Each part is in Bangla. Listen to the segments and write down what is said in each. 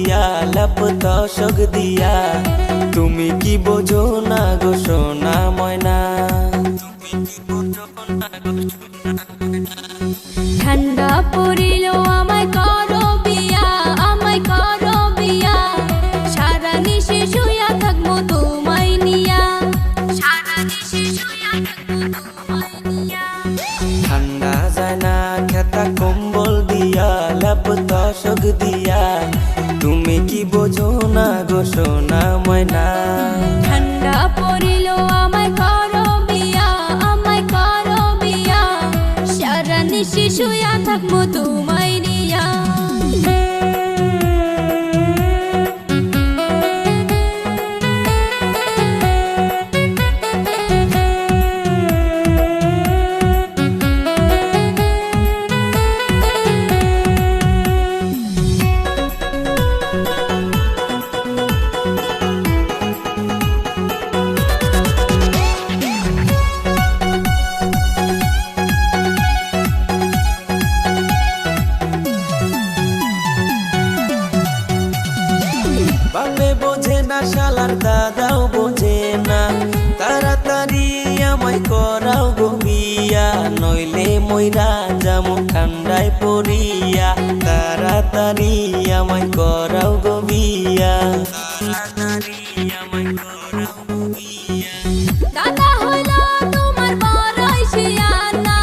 দিয়া লাপ তশক দিয়া তুমি কি বোঝো না গো সোনা ময়না ঠান্ডা পড়িল আমায় করো বিয়া সারা নিশে শুয়া থাকবো তোমায় নিয়া ঠান্ডা যায় না খেতা কম্বল দিয়া লাপ তশক দিয়া তুমি কি বোঝো না গো সোনা ময়না ঠান্ডা পড়িল আমায় করো বিয়া সারা নিশে শুয়া থাকবো তোমায় নিয়া বাপে বোঝে না শালার দাদাও বোঝে না তাড়াতাড়ি আমায় করাও গো বিয়া নইলে মইরা যামু ঠান্ডায় পড়িয়া তাড়াতাড়ি আমায় করাও গো বিয়া দাদা হইলো তোমার বড়ই শিয়ানা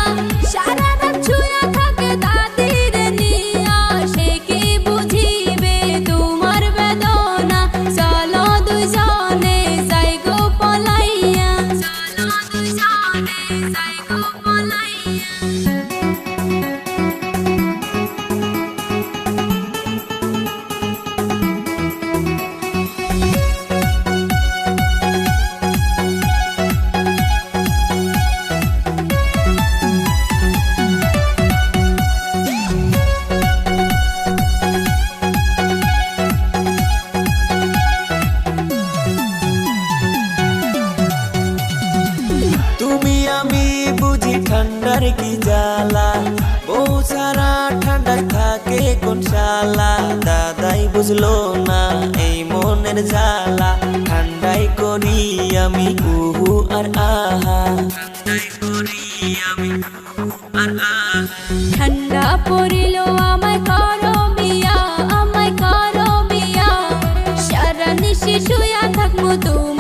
সারা রাত শুয়া থাকে দাদির নিয়া সে কি বুঝিবে তোমার বেদনা চলো দুজনে যাই গো পলাইয়া তুমি আমি বুঝি ঠান্ডার কি জ্বালা বউ সারা ঠান্ডায় থাকে কোন শালা দাদাই বুঝলো না এই মনের জ্বালা ঠান্ডায় করি আমি উহু আর আহা ঠান্ডা পড়িল আমায় করো বিয়া সারা নিশে শুয়া থাকবো তুমি